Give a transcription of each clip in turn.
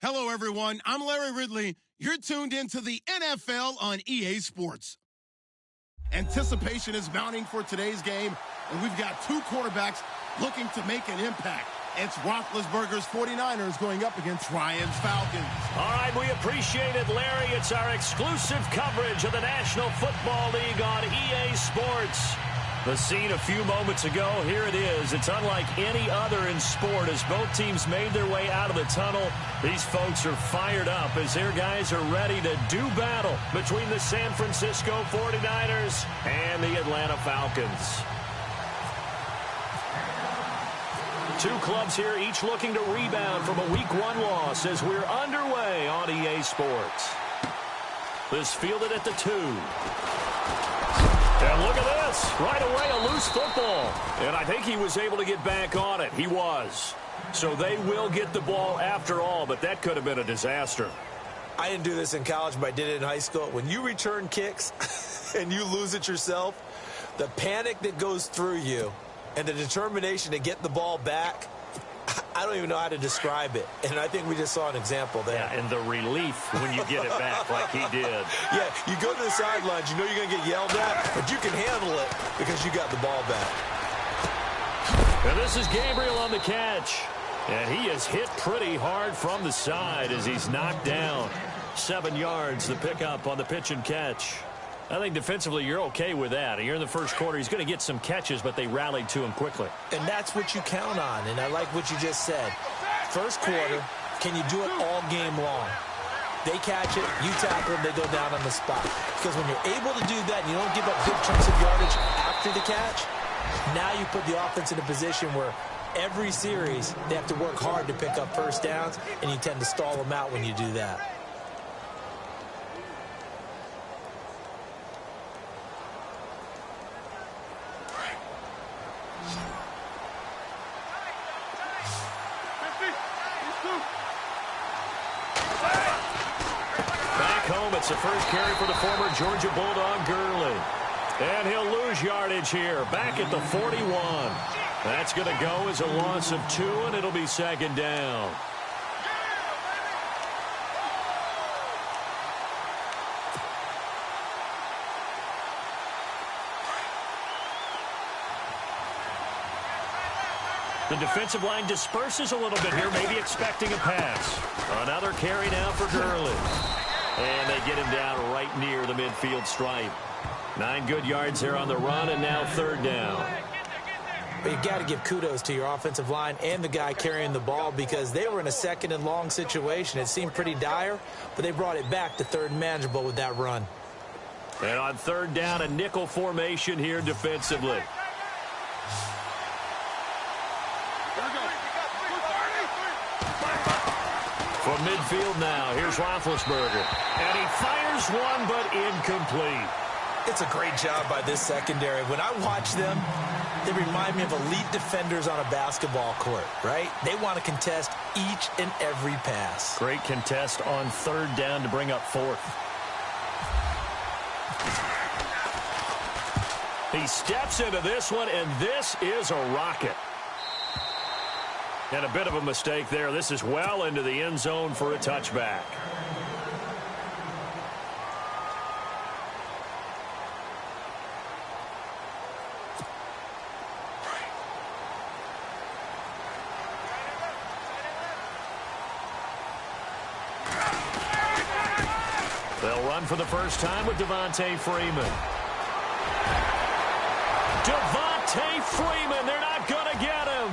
Hello, everyone. I'm Larry Ridley. You're tuned into the NFL on EA Sports. Anticipation is mounting for today's game, and we've got two quarterbacks looking to make an impact. It's Roethlisberger's 49ers going up against Ryan's Falcons. All right, we appreciate it, Larry. It's our exclusive coverage of the National Football League on EA Sports. The scene a few moments ago, here it is. It's unlike any other in sport as both teams made their way out of the tunnel. These folks are fired up as their guys are ready to do battle between the San Francisco 49ers and the Atlanta Falcons. Two clubs here, each looking to rebound from a Week 1 loss as we're underway on EA Sports. This fielded at the 2. And look at this. Right away, a loose football. And I think he was able to get back on it. He was. So they will get the ball after all, but that could have been a disaster. I didn't do this in college, but I did it in high school. When you return kicks and you lose it yourself, the panic that goes through you and the determination to get the ball back, I don't even know how to describe it. And I think we just saw an example there. Yeah, and the relief when you get it back like he did. Yeah, you go to the sidelines, you know you're going to get yelled at, but you can handle it because you got the ball back. And this is Gabriel on the catch. And he is hit pretty hard from the side as he's knocked down. 7 yards, the pickup on the pitch and catch. I think defensively you're okay with that. Here in the first quarter, he's going to get some catches, but they rallied to him quickly. And that's what you count on, and I like what you just said. First quarter, can you do it all game long? They catch it, you tackle them, they go down on the spot. Because when you're able to do that and you don't give up big chunks of yardage after the catch, now you put the offense in a position where every series they have to work hard to pick up first downs, and you tend to stall them out when you do that. It's the first carry for the former Georgia Bulldog, Gurley. And he'll lose yardage here, back at the 41. That's going to go as a loss of 2, and it'll be second down. The defensive line disperses a little bit here, maybe expecting a pass. Another carry now for Gurley. And they get him down right near the midfield stripe. 9 good yards there on the run, and now third down. But you've got to give kudos to your offensive line and the guy carrying the ball because they were in a second and long situation. It seemed pretty dire, but they brought it back to third and manageable with that run. And on third down, a nickel formation here defensively. From midfield now, here's Roethlisberger. And he fires one, but incomplete. It's a great job by this secondary. When I watch them, they remind me of elite defenders on a basketball court, right? They want to contest each and every pass. Great contest on third down to bring up fourth. He steps into this one, and this is a rocket. And a bit of a mistake there. This is well into the end zone for a touchback. They'll run for the first time with Devontae Freeman. Devontae Freeman, they're not going to get him.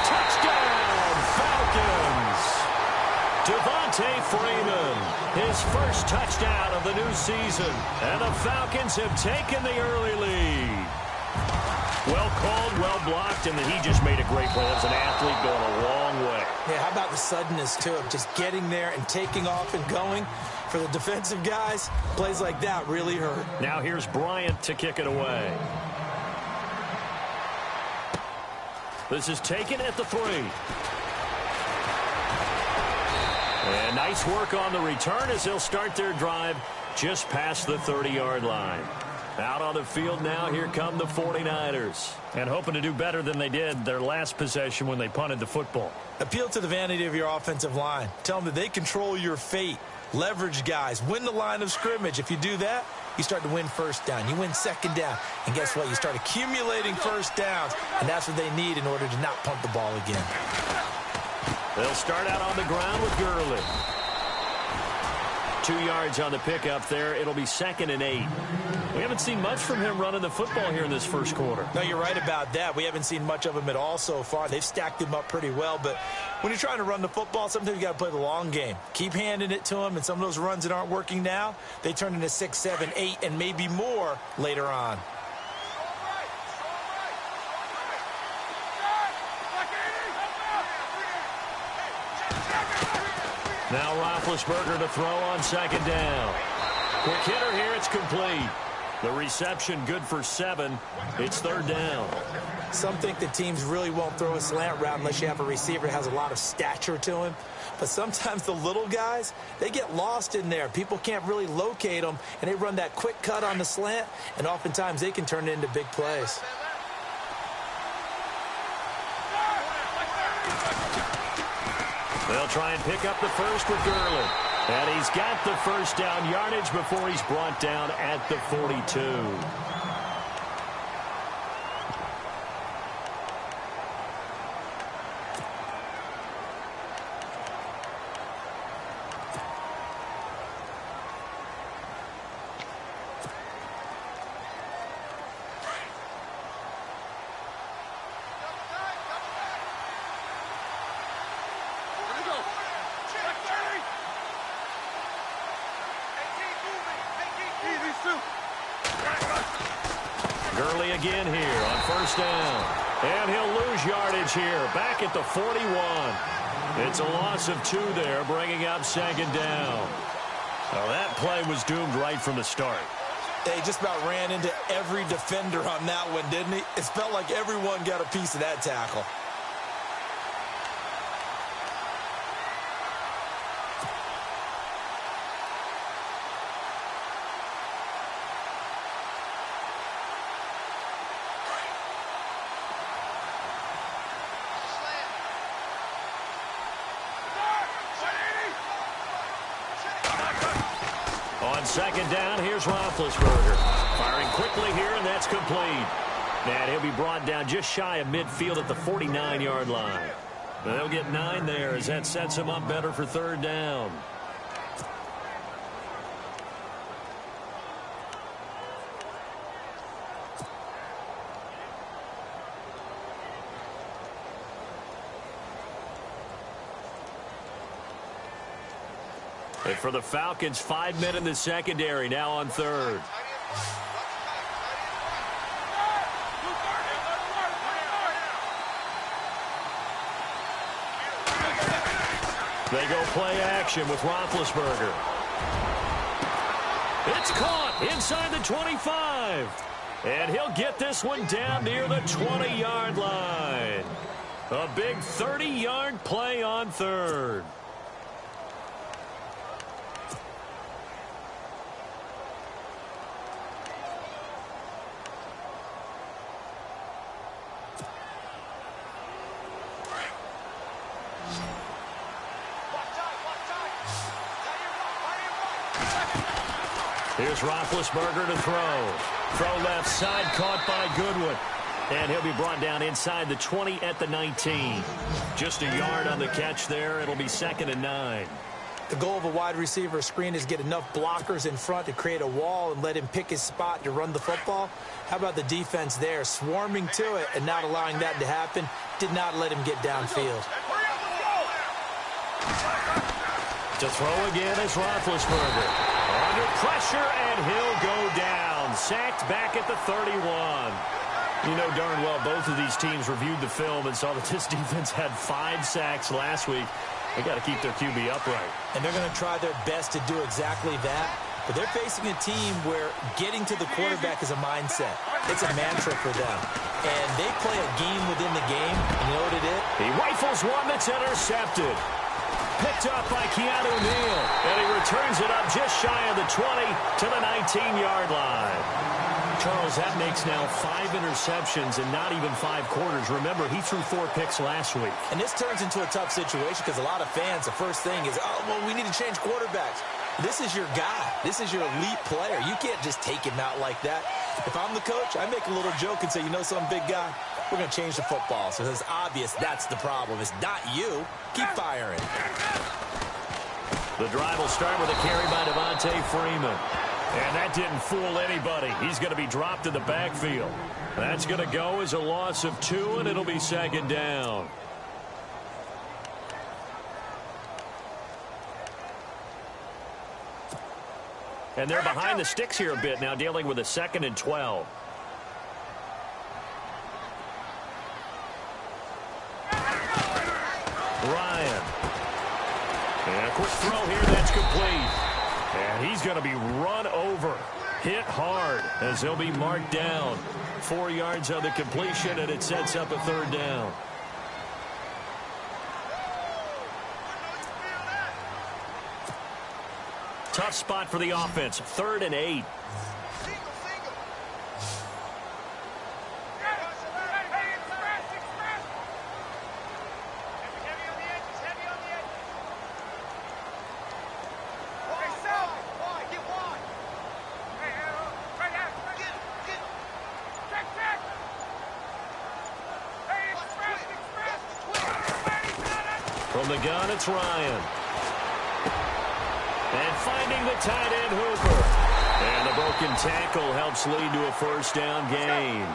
Touchdown, Falcons. Devontae Freeman, his first touchdown of the new season. And the Falcons have taken the early lead. Well called, well blocked, and he just made a great play. As an athlete going a long way. Yeah, how about the suddenness, too, of just getting there and taking off and going? For the defensive guys, plays like that really hurt. Now here's Bryant to kick it away. This is taken at the 3. And nice work on the return as they'll start their drive just past the 30-yard line. Out on the field now, here come the 49ers. And hoping to do better than they did their last possession when they punted the football. Appeal to the vanity of your offensive line. Tell them that they control your fate. Leverage guys. Win the line of scrimmage. If you do that, you start to win first down. You win second down. And guess what? You start accumulating first downs. And that's what they need in order to not punt the ball again. They'll start out on the ground with Gurley. 2 yards on the pickup there. It'll be 2nd and 8. We haven't seen much from him running the football here in this first quarter. No, you're right about that. We haven't seen much of him at all so far. They've stacked him up pretty well. But when you're trying to run the football, sometimes you got to play the long game. Keep handing it to him, and some of those runs that aren't working now, they turn into 6, 7, 8, and maybe more later on. Now Roethlisberger to throw on 2nd down. Quick hitter here, it's complete. The reception good for 7. It's 3rd down. Some think that teams really won't throw a slant route unless you have a receiver that has a lot of stature to him. But sometimes the little guys, they get lost in there. People can't really locate them, and they run that quick cut on the slant, and oftentimes they can turn it into big plays. They'll try and pick up the first with Gurley. And he's got the first down yardage before he's brought down at the 42. Gurley again here on 1st down. And he'll lose yardage here, back at the 41. It's a loss of 2 there, bringing up 2nd down. Well, that play was doomed right from the start. He just about ran into every defender on that one, didn't he? It felt like everyone got a piece of that tackle. On 2nd down, here's Roethlisberger. Firing quickly here, and that's complete. And he'll be brought down just shy of midfield at the 49-yard line. They'll get 9 there as that sets him up better for 3rd down. And for the Falcons, 5 men in the secondary now on 3rd. They go play action with Roethlisberger. It's caught inside the 25. And he'll get this one down near the 20-yard line. A big 30-yard play on 3rd. Here's Roethlisberger to throw. Throw left side, caught by Goodwin. And he'll be brought down inside the 20 at the 19. Just a yard on the catch there. It'll be 2nd and 9. The goal of a wide receiver screen is get enough blockers in front to create a wall and let him pick his spot to run the football. How about the defense there? Swarming to it and not allowing that to happen. Did not let him get downfield. To throw again is Roethlisberger. Under pressure, and he'll go down. Sacked back at the 31. You know darn well both of these teams reviewed the film and saw that this defense had 5 sacks last week. They got to keep their QB upright. And they're going to try their best to do exactly that. But they're facing a team where getting to the quarterback is a mindset. It's a mantra for them. And they play a game within the game. And you know what it is? He rifles one that's intercepted. Picked up by Keanu Neal. And he returns it up just shy of the 20 to the 19-yard line. Charles, that makes now 5 interceptions and not even 5 quarters. Remember, he threw 4 picks last week. And this turns into a tough situation because a lot of fans, the first thing is, oh, well, we need to change quarterbacks. This is your guy. This is your elite player. You can't just take him out like that. If I'm the coach, I make a little joke and say, you know something, big guy? We're going to change the football. So it's obvious that's the problem. It's not you. Keep firing. The drive will start with a carry by Devontae Freeman. And that didn't fool anybody. He's going to be dropped in the backfield. That's going to go as a loss of 2, and it'll be 2nd down. And they're behind the sticks here a bit now, dealing with a 2nd and 12. Ryan. And a quick throw here that's complete. And he's going to be run over, hit hard as he'll be marked down. 4 yards on the completion, and it sets up a 3rd down. Tough spot for the offense, 3rd and 8. From the gun, it's Ryan. And finding the tight end, Hooper. And the broken tackle helps lead to a 1st down gain.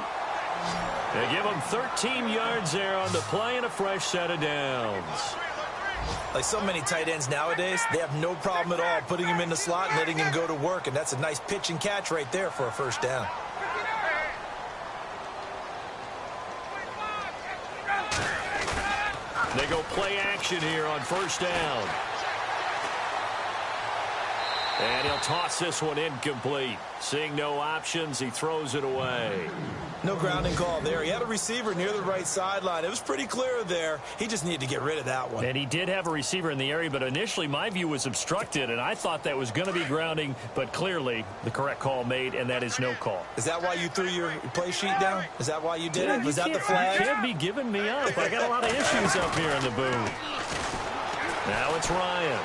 They give him 13 yards there on the play and a fresh set of downs. Like so many tight ends nowadays, they have no problem at all putting him in the slot and letting him go to work. And that's a nice pitch and catch right there for a 1st down. They go play action here on 1st down. And he'll toss this one incomplete. Seeing no options, he throws it away. No grounding call there. He had a receiver near the right sideline. It was pretty clear there. He just needed to get rid of that one. And he did have a receiver in the area, but initially my view was obstructed, and I thought that was going to be grounding, but clearly the correct call made, and that is no call. Is that why you threw your play sheet down? Is that why you did it? Was that the flag? You can't be giving me up. I got a lot of issues up here in the booth. Now it's Ryan.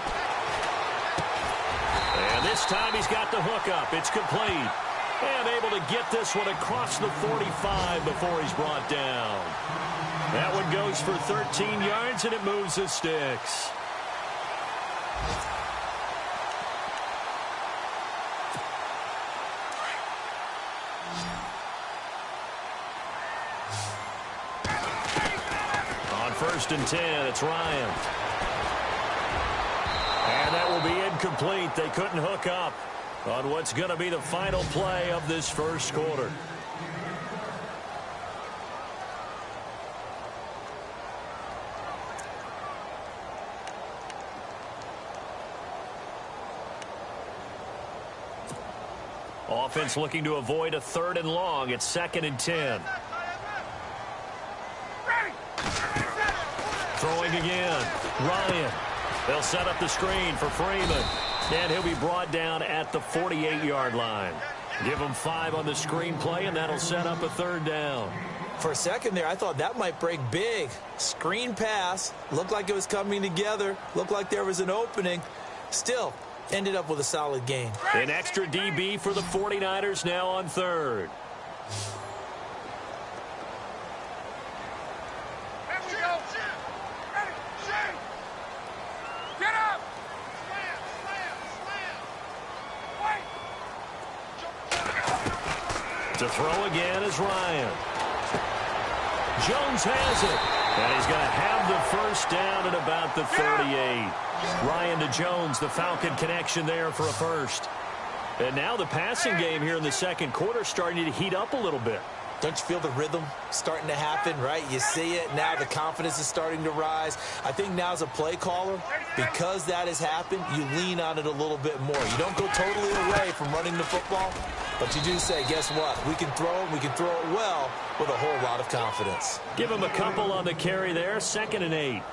And this time he's got the hook up. It's complete. And able to get this one across the 45 before he's brought down. That one goes for 13 yards, and it moves the sticks. On 1st and 10, it's Ryan. And that will be incomplete. They couldn't hook up on what's going to be the final play of this 1st quarter. Offense looking to avoid a 3rd and long. It's 2nd and 10. Throwing again. Ryan. They'll set up the screen for Freeman. And he'll be brought down at the 48-yard line. Give him 5 on the screen play, and that'll set up a 3rd down. For a second there, I thought that might break big. Screen pass. Looked like it was coming together. Looked like there was an opening. Still, ended up with a solid gain. An extra DB for the 49ers now on 3rd. To throw again is Ryan. Jones has it. And he's going to have the 1st down at about the 38. Ryan to Jones, the Falcon connection there for a 1st. And now the passing game here in the 2nd quarter starting to heat up a little bit. Don't you feel the rhythm starting to happen, right? You see it. Now the confidence is starting to rise. I think now as a play caller, because that has happened, you lean on it a little bit more. You don't go totally away from running the football, but you do say, guess what? We can throw it. We can throw it well with a whole lot of confidence. Give him a couple on the carry there. 2nd and 8.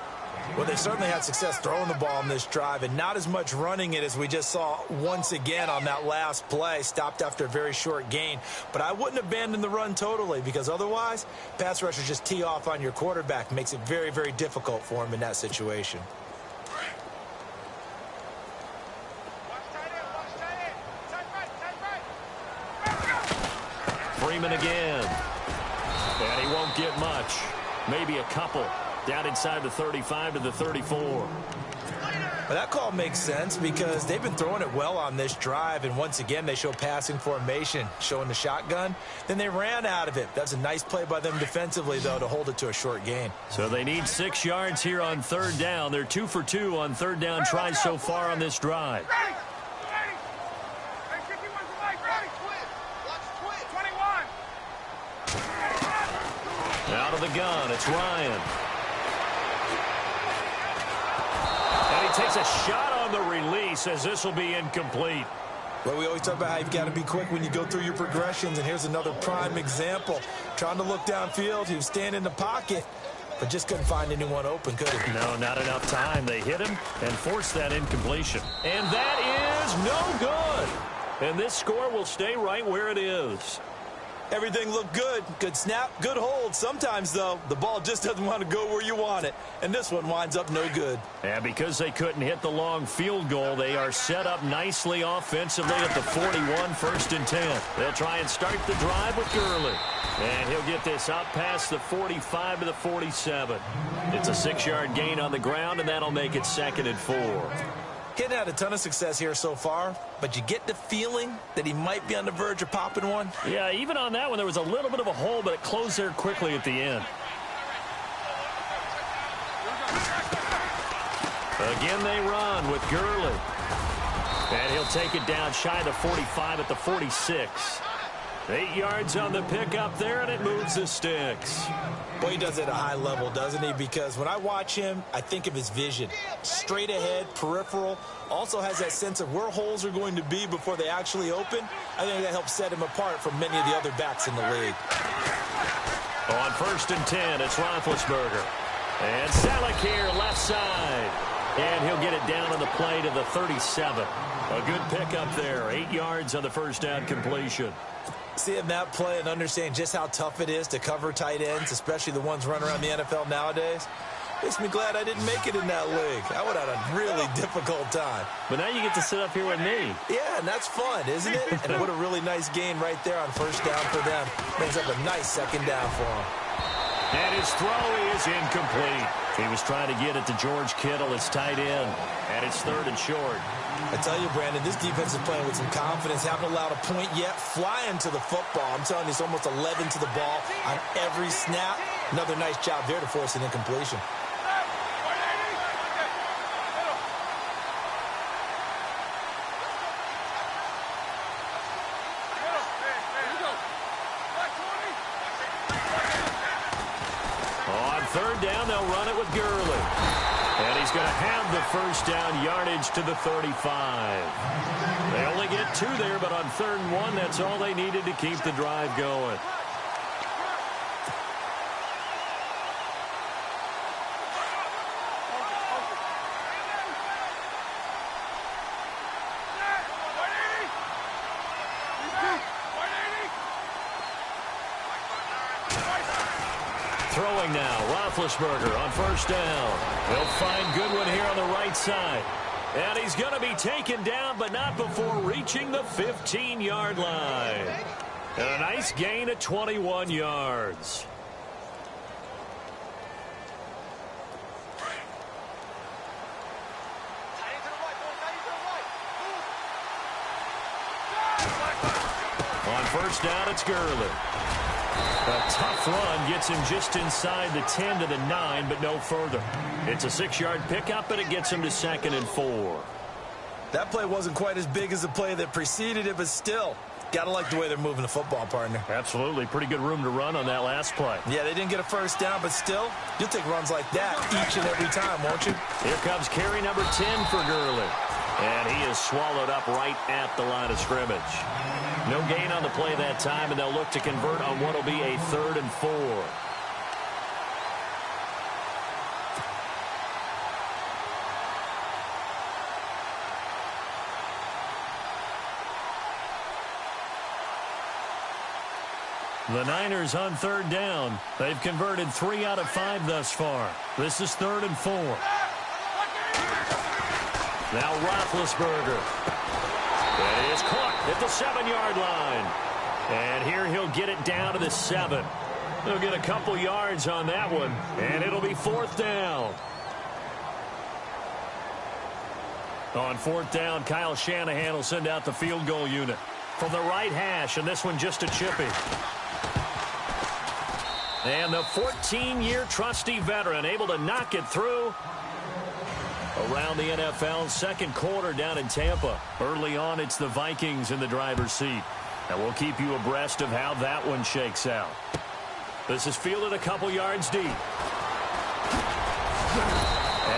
Well, they certainly had success throwing the ball in this drive and not as much running it as we just saw once again on that last play. Stopped after a very short gain. But I wouldn't abandon the run totally because otherwise, pass rushers just tee off on your quarterback. Makes it very, very difficult for him in that situation. Freeman again. And he won't get much. Maybe a couple. Down inside the 35 to the 34. Well, that call makes sense because they've been throwing it well on this drive, and once again they show passing formation, showing the shotgun. Then they ran out of it. That's a nice play by them defensively, though, to hold it to a short gain. So they need 6 yards here on third down. They're 2 for 2 on third down tries so far on this drive. Out of the gun, it's Ryan. And he takes a shot on the release as this will be incomplete. Well, we always talk about how you've got to be quick when you go through your progressions, and here's another prime example. Trying to look downfield, he was standing in the pocket, but just couldn't find anyone open, could he? No, not enough time. They hit him and forced that incompletion. And that is no good. And this score will stay right where it is. Everything looked good. Good snap, good hold. Sometimes, though, the ball just doesn't want to go where you want it. And this one winds up no good. And because they couldn't hit the long field goal, they are set up nicely offensively at the 41, 1st and 10. They'll try and start the drive with Gurley. And he'll get this up past the 45 to the 47. It's a 6-yard gain on the ground, and that'll make it 2nd and 4. He's had a ton of success here so far, but you get the feeling that he might be on the verge of popping one. Yeah, even on that one, there was a little bit of a hole, but it closed there quickly at the end. Again, they run with Gurley. And he'll take it down shy of the 45 at the 46. 8 yards on the pickup there, and it moves the sticks. Boy, he does it at a high level, doesn't he? Because when I watch him, I think of his vision. Straight ahead, peripheral, also has that sense of where holes are going to be before they actually open. I think that helps set him apart from many of the other backs in the league. On 1st and 10, it's Roethlisberger. And Selleck here, left side. And he'll get it down on the play to the 37. A good pickup there. 8 yards on the first down completion. Seeing that play and understand just how tough it is to cover tight ends, especially the ones running around the NFL nowadays, makes me glad I didn't make it in that league. I would have had a really difficult time. But now you get to sit up here with me. Yeah, and that's fun, isn't it? And what a really nice gain right there on 1st down for them. Brings up a nice 2nd down for them. And his throw is incomplete. He was trying to get it to George Kittle, his tight end. And it's 3rd and short. I tell you, Brandon, this defense is playing with some confidence. Haven't allowed a point yet. Flying to the football. I'm telling you, it's almost 11 to the ball on every snap. Another nice job there to force an incompletion. On 3rd down, they'll run it with Gurley. And he's going to have the 1st down yardage to the 35. They only get 2 there, but on 3rd and 1, that's all they needed to keep the drive going. Throwing now, Roethlisberger on 1st down. He'll find Goodwin here on the right side. And he's going to be taken down, but not before reaching the 15-yard line. And a nice gain at 21 yards. On 1st down, it's Gurley. A tough run gets him just inside the 10 to the 9, but no further. It's a 6-yard pickup, and it gets him to 2nd and 4. That play wasn't quite as big as the play that preceded it, but still, gotta like the way they're moving the football, partner. Absolutely. Pretty good room to run on that last play. Yeah, they didn't get a 1st down, but still, you'll take runs like that each and every time, won't you? Here comes carry number 10 for Gurley. And he is swallowed up right at the line of scrimmage. No gain on the play that time, and they'll look to convert on what will be a 3rd and 4. The Niners on third down. They've converted 3 out of 5 thus far. This is 3rd and 4. Now Roethlisberger. It is caught at the 7-yard line. And here he'll get it down to the 7. He'll get a couple yards on that one, and it'll be 4th down. On 4th down, Kyle Shanahan will send out the field goal unit from the right hash, and this one just a chippy. And the 14-year trusty veteran able to knock it through. Around the NFL, second quarter down in Tampa. Early on, it's the Vikings in the driver's seat. And we'll keep you abreast of how that one shakes out. This is fielded a couple yards deep. And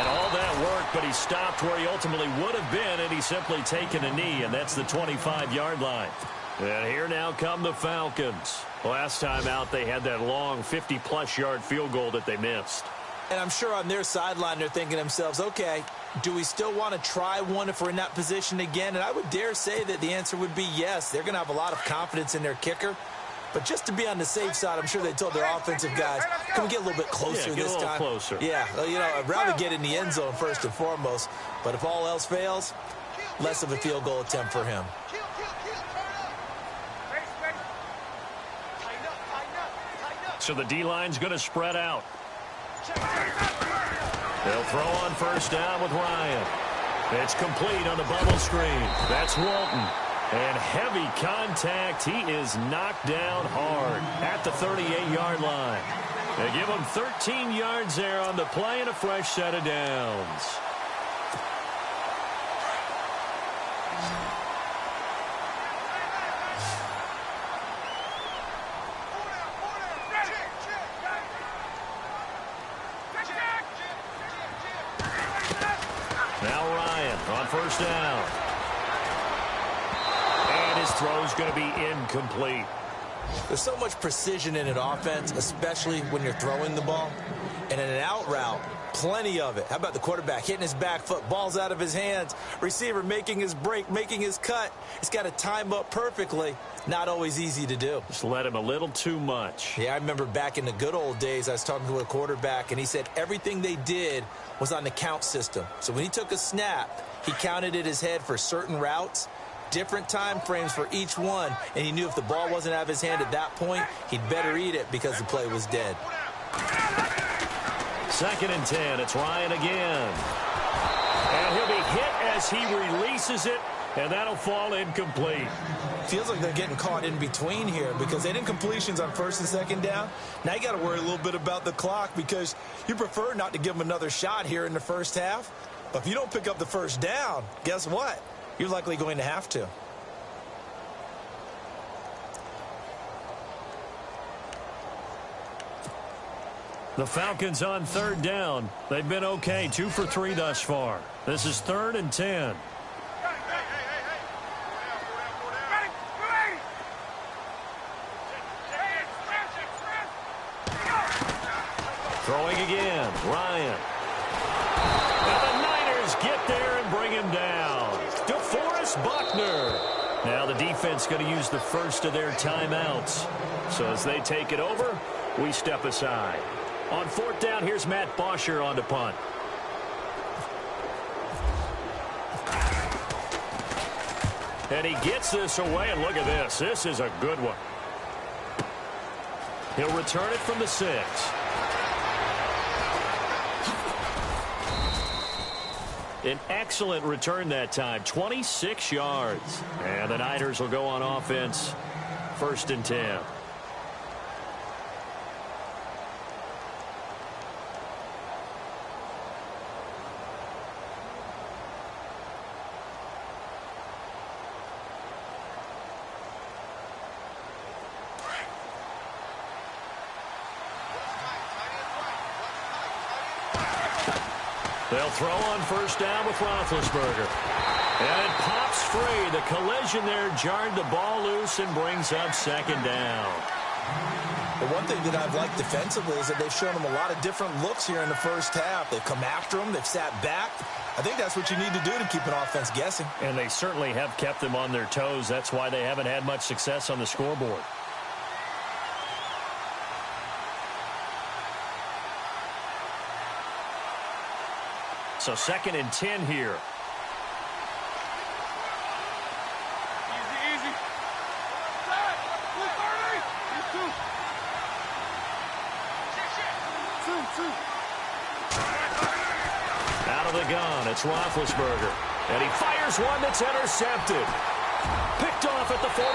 all that work, but he stopped where he ultimately would have been, and he's simply taken a knee, and that's the 25-yard line. And here now come the Falcons. Last time out, they had that long 50-plus yard field goal that they missed. And I'm sure on their sideline, they're thinking to themselves, okay, do we still want to try one if we're in that position again? And I would dare say that the answer would be yes. They're going to have a lot of confidence in their kicker. But just to be on the safe side, I'm sure they told their offensive guys, can we get a little bit closer this time? Get a little closer. Yeah, you know, I'd rather get in the end zone first and foremost. But if all else fails, less of a field goal attempt for him. So the D-line's going to spread out. They'll throw on first down with Ryan. It's complete on the bubble screen. That's Walton. And heavy contact. He is knocked down hard at the 38-yard line. They give him 13 yards there on the play and a fresh set of downs. Now Ryan on first down. And his throw's going to be incomplete. There's so much precision in an offense, especially when you're throwing the ball. And in an out route, plenty of it. How about the quarterback hitting his back foot, ball's out of his hands, receiver making his break, making his cut. He's got to time up perfectly. Not always easy to do. Just let him a little too much. Yeah, I remember back in the good old days, I was talking to a quarterback, and he said everything they did was on the count system. So when he took a snap, he counted in his head for certain routes, different time frames for each one, and he knew if the ball wasn't out of his hand at that point, he'd better eat it because the play was dead. 2nd and 10. It's Ryan again. And he'll be hit as he releases it, and that'll fall incomplete. Feels like they're getting caught in between here because they didn't completions on 1st and 2nd down. Now you got to worry a little bit about the clock because you prefer not to give them another shot here in the first half. But if you don't pick up the first down, guess what? You're likely going to have to. The Falcons on 3rd down. They've been okay, 2 for 3 thus far. This is 3rd and 10. Throwing again, Ryan. And the Niners get there and bring him down. DeForest Buckner. Now the defense going to use the first of their timeouts. So as they take it over, we step aside. On 4th down, here's Matt Bosher on to punt. And he gets this away, and look at this. This is a good one. He'll return it from the 6. An excellent return that time, 26 yards. And the Niners will go on offense, 1st and 10. They'll throw on first down with Roethlisberger. And it pops free. The collision there jarred the ball loose and brings up 2nd down. The one thing that I've liked defensively is that they've shown them a lot of different looks here in the first half. They've come after them. They've sat back. I think that's what you need to do to keep an offense guessing. And they certainly have kept them on their toes. That's why they haven't had much success on the scoreboard. So 2nd and 10 here. Easy. Out of the gun, it's Roethlisberger. And he fires one that's intercepted. Picked off at the 45.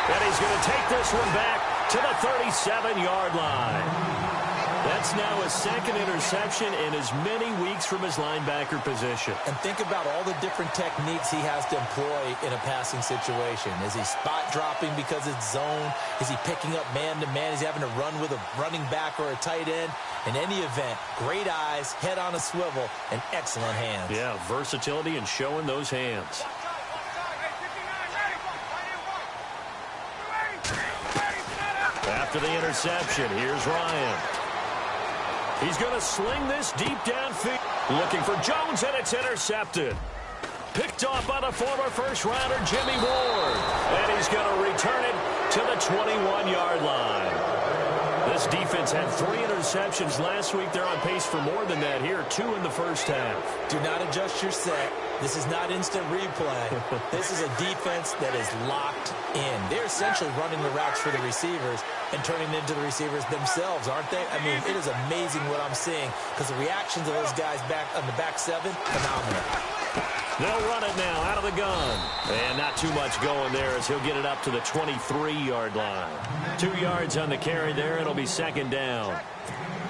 And he's going to take this one back to the 37-yard line. That's now his 2nd interception in as many weeks from his linebacker position. And think about all the different techniques he has to employ in a passing situation. Is he spot dropping because it's zone? Is he picking up man-to-man? Is he having to run with a running back or a tight end? In any event, great eyes, head on a swivel, and excellent hands. Yeah, versatility and showing those hands. After the interception, here's Ryan. He's going to sling this deep downfield. Looking for Jones, and it's intercepted. Picked off by the former first-rounder Jimmy Ward. And he's going to return it to the 21-yard line. This defense had 3 interceptions last week. They're on pace for more than that here, 2 in the first half. Do not adjust your set. This is not instant replay. This is a defense that is locked in. They're essentially running the routes for the receivers and turning it into the receivers themselves, aren't they? I mean, it is amazing what I'm seeing because the reactions of those guys back on the back 7, phenomenal. They'll run it now out of the gun. And not too much going there as he'll get it up to the 23-yard line. 2 yards on the carry there. It'll be 2nd down.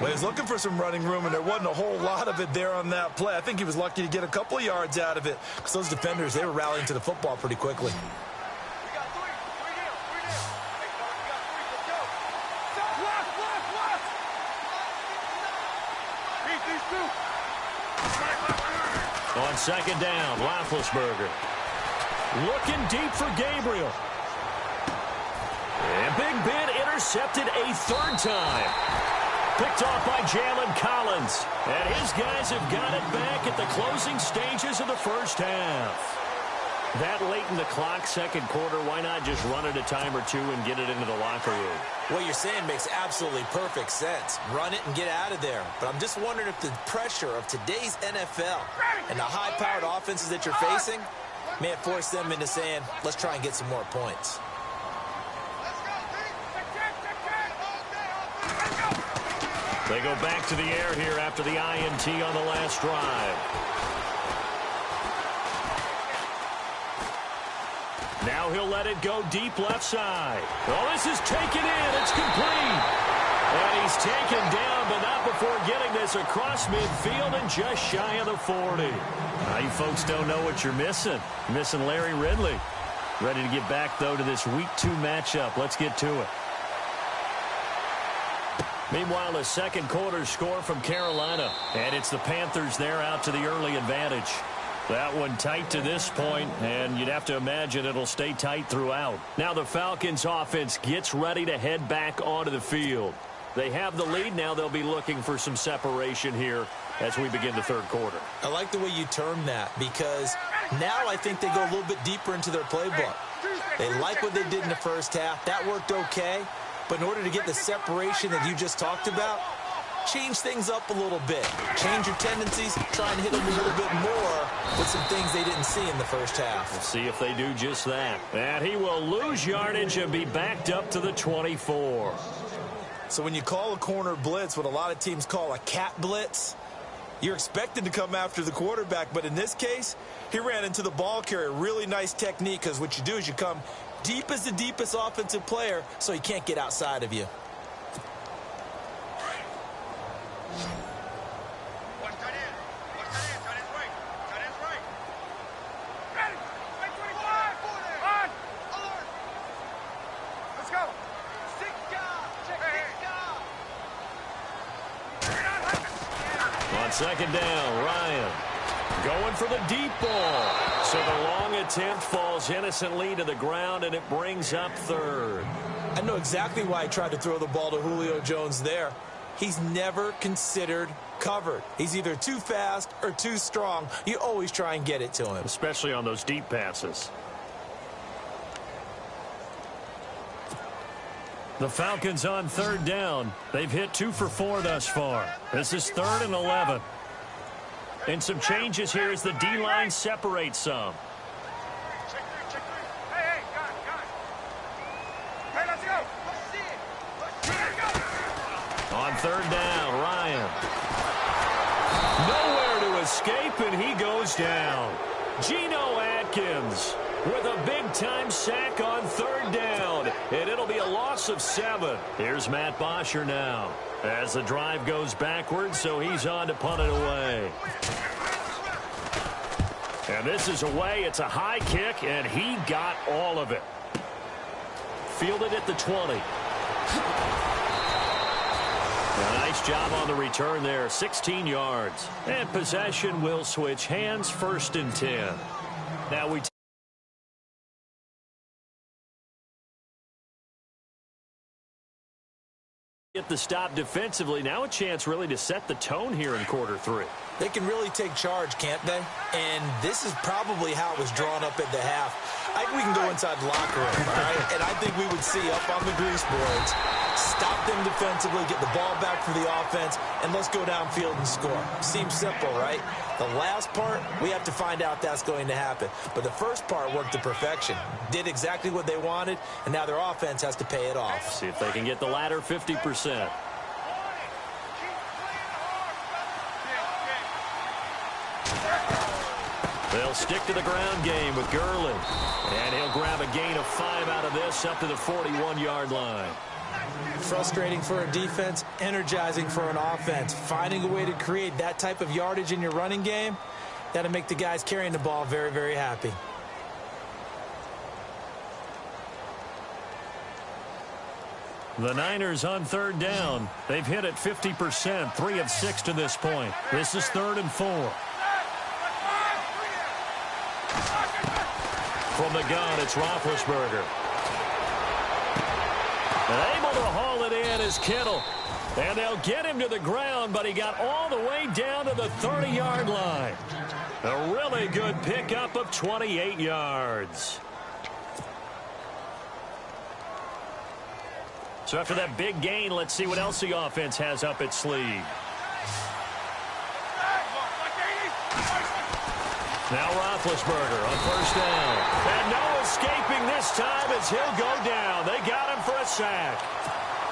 Well, he was looking for some running room, and there wasn't a whole lot of it there on that play. I think he was lucky to get a couple of yards out of it because those defenders, they were rallying to the football pretty quickly. On 2nd down, Roethlisberger. Looking deep for Gabriel. And Big Ben intercepted a 3rd time. Picked off by Jalen Collins. And his guys have got it back at the closing stages of the first half. That late in the clock, 2nd quarter, why not just run it a time or 2 and get it into the locker room? What you're saying makes absolutely perfect sense. Run it and get out of there. But I'm just wondering if the pressure of today's NFL and the high-powered offenses that you're facing may have forced them into saying, let's try and get some more points. They go back to the air here after the INT on the last drive. Now he'll let it go deep left side. Oh, this is taken in. It's complete. And he's taken down, but not before getting this across midfield and just shy of the 40. Now, you folks don't know what you're missing. You're missing Larry Ridley. Ready to get back, though, to this Week 2 matchup. Let's get to it. Meanwhile, the 2nd quarter score from Carolina. And it's the Panthers there out to the early advantage. That one tight to this point, and you'd have to imagine it'll stay tight throughout. Now the Falcons offense gets ready to head back onto the field. They have the lead. Now they'll be looking for some separation here as we begin the 3rd quarter. I like the way you term that because now I think they go a little bit deeper into their playbook. They like what they did in the first half. That worked okay. But in order to get the separation that you just talked about, change things up a little bit. Change your tendencies. Try and hit them a little bit more with some things they didn't see in the first half. We'll see if they do just that. And he will lose yardage and be backed up to the 24. So when you call a corner blitz, what a lot of teams call a cat blitz, you're expected to come after the quarterback. But in this case, he ran into the ball carrier. Really nice technique because what you do is you come deep as the deepest offensive player so he can't get outside of you. On 2nd down, Ryan going for the deep ball. So the long attempt falls innocently to the ground, and it brings up 3rd. I know exactly why he tried to throw the ball to Julio Jones there. He's never considered covered. He's either too fast or too strong. You always try and get it to him. Especially on those deep passes. The Falcons on 3rd down. They've hit 2 for 4 thus far. This is 3rd and 11. And some changes here as the D-line separates some. On third down, Ryan. Nowhere to escape, and he goes down. Geno Atkins with a big-time sack on third down, and it'll be a loss of 7. Here's Matt Bosher now as the drive goes backwards, so he's on to punt it away. And this is away. It's a high kick, and he got all of it. Fielded at the 20. A nice job on the return there, 16 yards. And possession will switch hands, 1st and 10. Now we get the stop defensively. Now a chance really to set the tone here in quarter 3. They can really take charge, can't they? And this is probably how it was drawn up at the half. I think we can go inside the locker room, all right? And I think we would see up on the grease boards, stop them defensively, get the ball back for the offense, and let's go downfield and score. Seems simple, right? The last part, we have to find out that's going to happen. But the first part worked to perfection. Did exactly what they wanted, and now their offense has to pay it off. See if they can get the latter 50%. They'll stick to the ground game with Gurley. And he'll grab a gain of 5 out of this up to the 41-yard line. Frustrating for a defense, energizing for an offense. Finding a way to create that type of yardage in your running game, that'll make the guys carrying the ball very, very happy. The Niners on third down. They've hit it 50%, 3 of 6 to this point. This is 3rd and 4. From the gun, it's Roethlisberger. And able to haul it in is Kittle. And they'll get him to the ground, but he got all the way down to the 30-yard line. A really good pickup of 28 yards. So after that big gain, let's see what else the offense has up its sleeve. Now Roethlisberger on 1st down. And no escaping this time as he'll go down. They got him for a sack.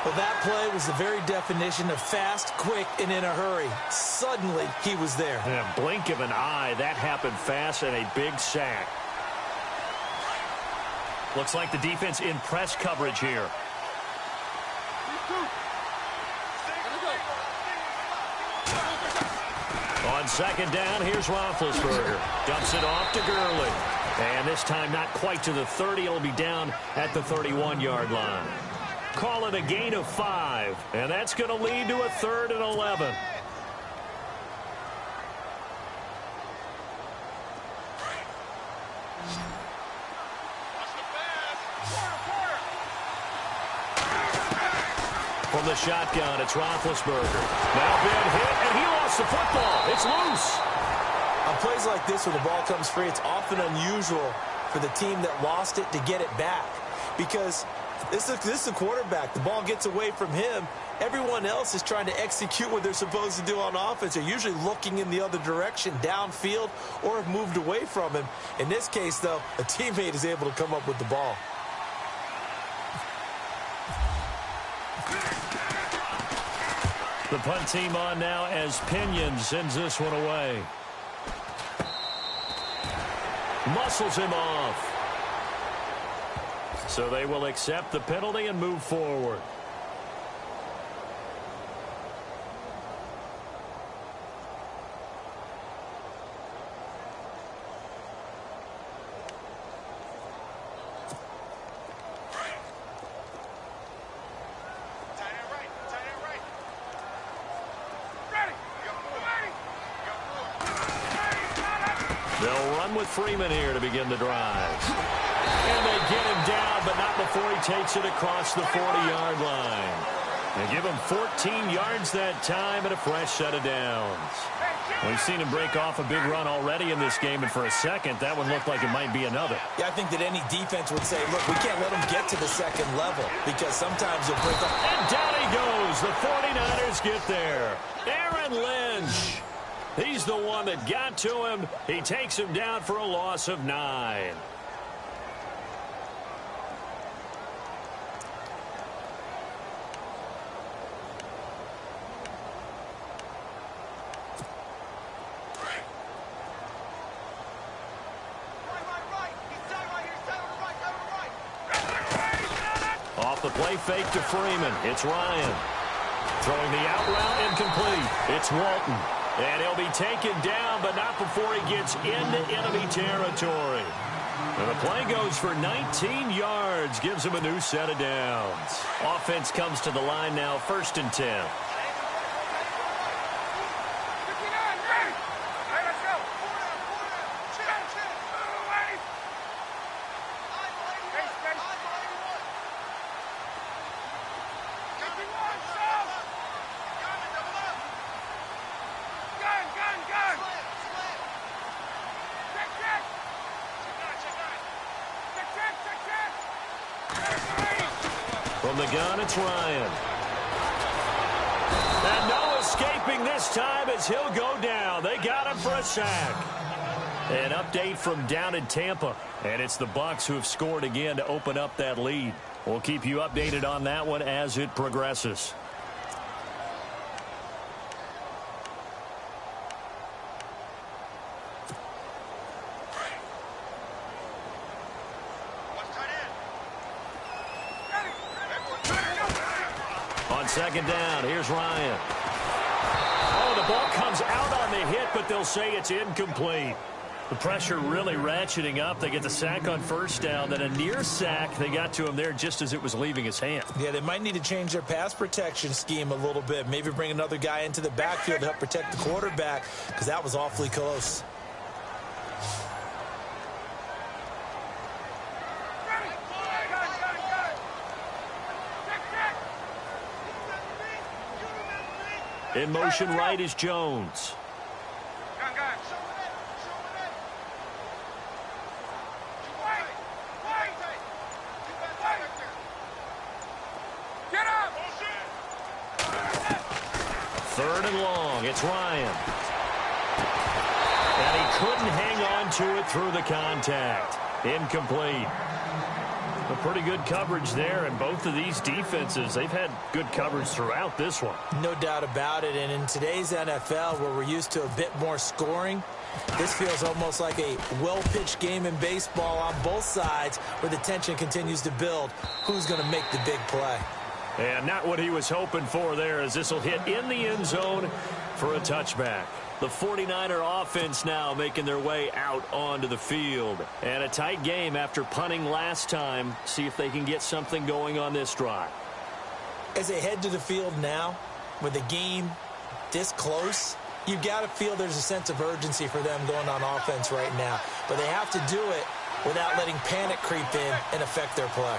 Well, that play was the very definition of fast, quick, and in a hurry. Suddenly, he was there. In a blink of an eye, that happened fast and a big sack. Looks like the defense in press coverage here. On 2nd down, here's Roethlisberger. Dumps it off to Gurley. And this time not quite to the 30. It'll be down at the 31-yard line. Call it a gain of 5. And that's going to lead to a 3rd and 11. From the shotgun, it's Roethlisberger. Now been hit, and he lost the football. It's loose. On plays like this where the ball comes free, it's often unusual for the team that lost it to get it back. Because this is the quarterback. The ball gets away from him. Everyone else is trying to execute what they're supposed to do on offense. They're usually looking in the other direction, downfield, or have moved away from him. In this case, though, a teammate is able to come up with the ball. The punt team on now as Pinion sends this one away. Muscles him off. So they will accept the penalty and move forward. They'll run with Freeman here to begin the drive. And they get him down, but not before he takes it across the 40-yard line. They give him 14 yards that time and a fresh set of downs. We've seen him break off a big run already in this game, and for a second, that one looked like it might be another. Yeah, I think that any defense would say, look, we can't let him get to the second level because sometimes he'll break off. And down he goes. The 49ers get there. Aaron Lynch He's the one that got to him. He takes him down for a loss of 9. Off the play fake to Freeman. It's Ryan. Throwing the out route incomplete. It's Walton. And he'll be taken down, but not before he gets into enemy territory. And the play goes for 19 yards. Gives him a new set of downs. Offense comes to the line now, 1st and 10. From the gun, it's Ryan. And no escaping this time as he'll go down. They got him for a sack. An update from down in Tampa. And it's the Bucs who have scored again to open up that lead. We'll keep you updated on that one as it progresses. On 2nd down, here's Ryan. Oh, the ball comes out on the hit, but they'll say it's incomplete. The pressure really ratcheting up. They get the sack on 1st down, then a near sack. They got to him there just as it was leaving his hand. Yeah, they might need to change their pass protection scheme a little bit. Maybe bring another guy into the backfield to help protect the quarterback, because that was awfully close. In motion right is Jones. Third and long. It's Ryan. And he couldn't hang on to it through the contact. Incomplete. A pretty good coverage there, and both of these defenses, they've had good coverage throughout this one. No doubt about it, and in today's NFL, where we're used to a bit more scoring, this feels almost like a well-pitched game in baseball on both sides, where the tension continues to build. Who's going to make the big play? And not what he was hoping for there, as this will hit in the end zone for a touchback. The 49er offense now making their way out onto the field. And a tight game after punting last time. See if they can get something going on this drive. As they head to the field now, with the game this close, you've got to feel there's a sense of urgency for them going on offense right now. But they have to do it without letting panic creep in and affect their play.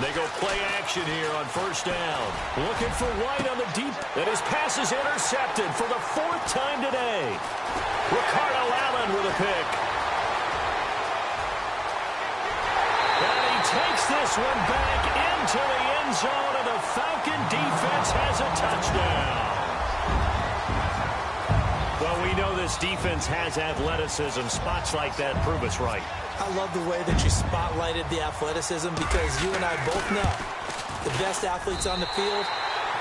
They go play action here on 1st down. Looking for White on the deep. And his pass is intercepted for the 4th time today. Ricardo Allen with a pick. And he takes this one back into the end zone, and the Falcon defense has a touchdown. Well, we know this defense has athleticism. Spots like that prove us right. I love the way that you spotlighted the athleticism, because you and I both know the best athletes on the field,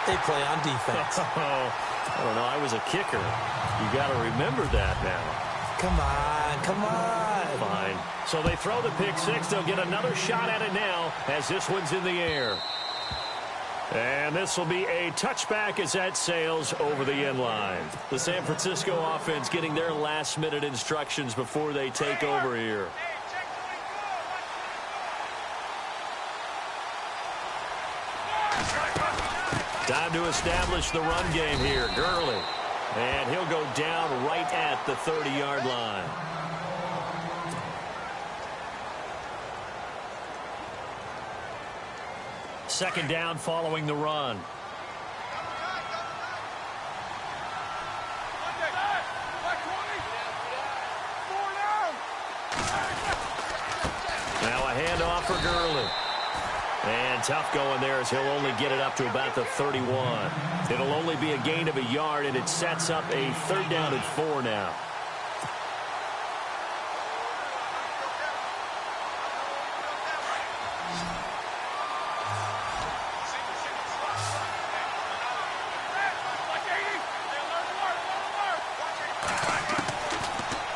they play on defense. I don't know. I was a kicker. You got to remember that now. Come on, come on. Fine. So they throw the pick six. They'll get another shot at it now as this one's in the air. And this will be a touchback as that sails over the end line. The San Francisco offense getting their last-minute instructions before they take over here. Time to establish the run game here. Gurley. And he'll go down right at the 30-yard line. Second down following the run. now for Gurley. And tough going there as he'll only get it up to about the 31. It'll only be a gain of a yard, and it sets up a 3rd down and 4 now.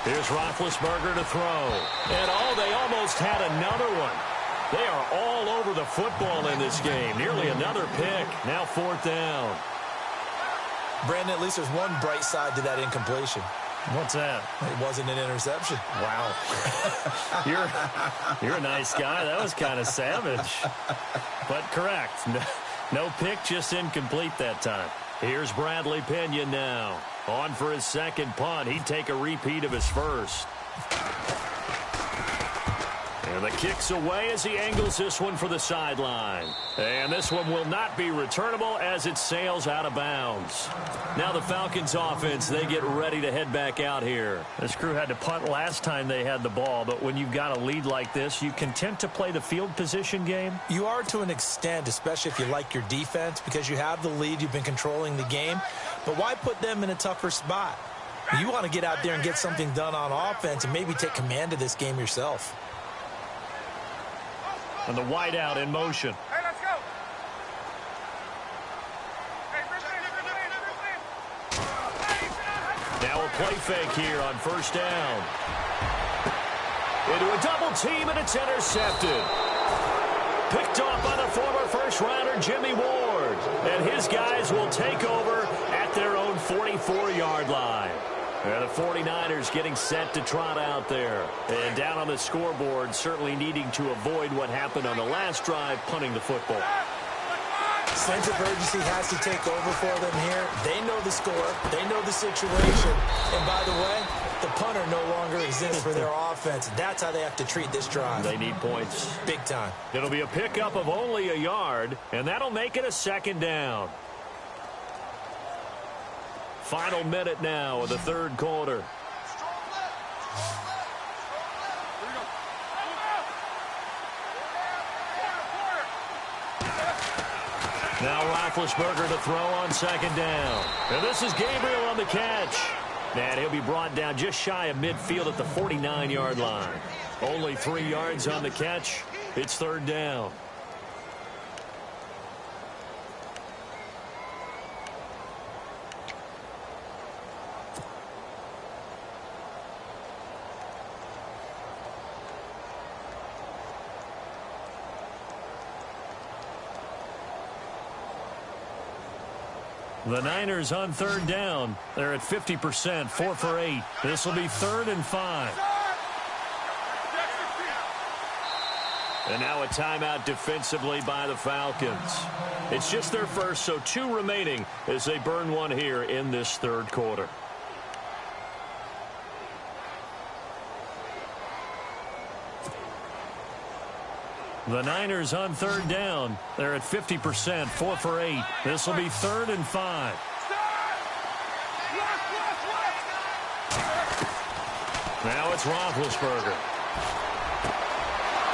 Here's Roethlisberger to throw. And they almost had another one. They are all over the football in this game. Nearly another pick. Now 4th down. Brandon, at least there's one bright side to that incompletion. What's that? It wasn't an interception. Wow. You're a nice guy. That was kind of savage. But correct. No pick, just incomplete that time. Here's Bradley Pinion now. On for his 2nd punt. He'd take a repeat of his first. And the kick's away as he angles this one for the sideline. And this one will not be returnable as it sails out of bounds. Now the Falcons offense, they get ready to head back out here. This crew had to punt last time they had the ball, but when you've got a lead like this, you content to play the field position game? You are to an extent, especially if you like your defense, because you have the lead, you've been controlling the game. But why put them in a tougher spot? You want to get out there and get something done on offense and maybe take command of this game yourself. And the wideout in motion. Hey, let's go. Now a play fake here on 1st down. Into a double team, and it's intercepted. Picked off by the former first-rounder Jimmy Ward. And his guys will take over at their own 44-yard line. And the 49ers getting set to trot out there. And down on the scoreboard, certainly needing to avoid what happened on the last drive, punting the football. Sense of urgency has to take over for them here. They know the score. They know the situation. And by the way, the punter no longer exists for their offense. That's how they have to treat this drive. They need points. Big time. It'll be a pickup of only a yard, and that'll make it a 2nd down. Final minute now of the 3rd quarter. Now Roethlisberger to throw on 2nd down. And this is Gabriel on the catch. And he'll be brought down just shy of midfield at the 49-yard line. Only 3 yards on the catch. It's 3rd down. The Niners on 3rd down. They're at 50%, 4 for 8. This will be 3rd and 5. And now a timeout defensively by the Falcons. It's just their first, so 2 remaining as they burn one here in this 3rd quarter. The Niners on 3rd down. They're at 50%, 4 for 8. This will be 3rd and 5. Now it's Roethlisberger.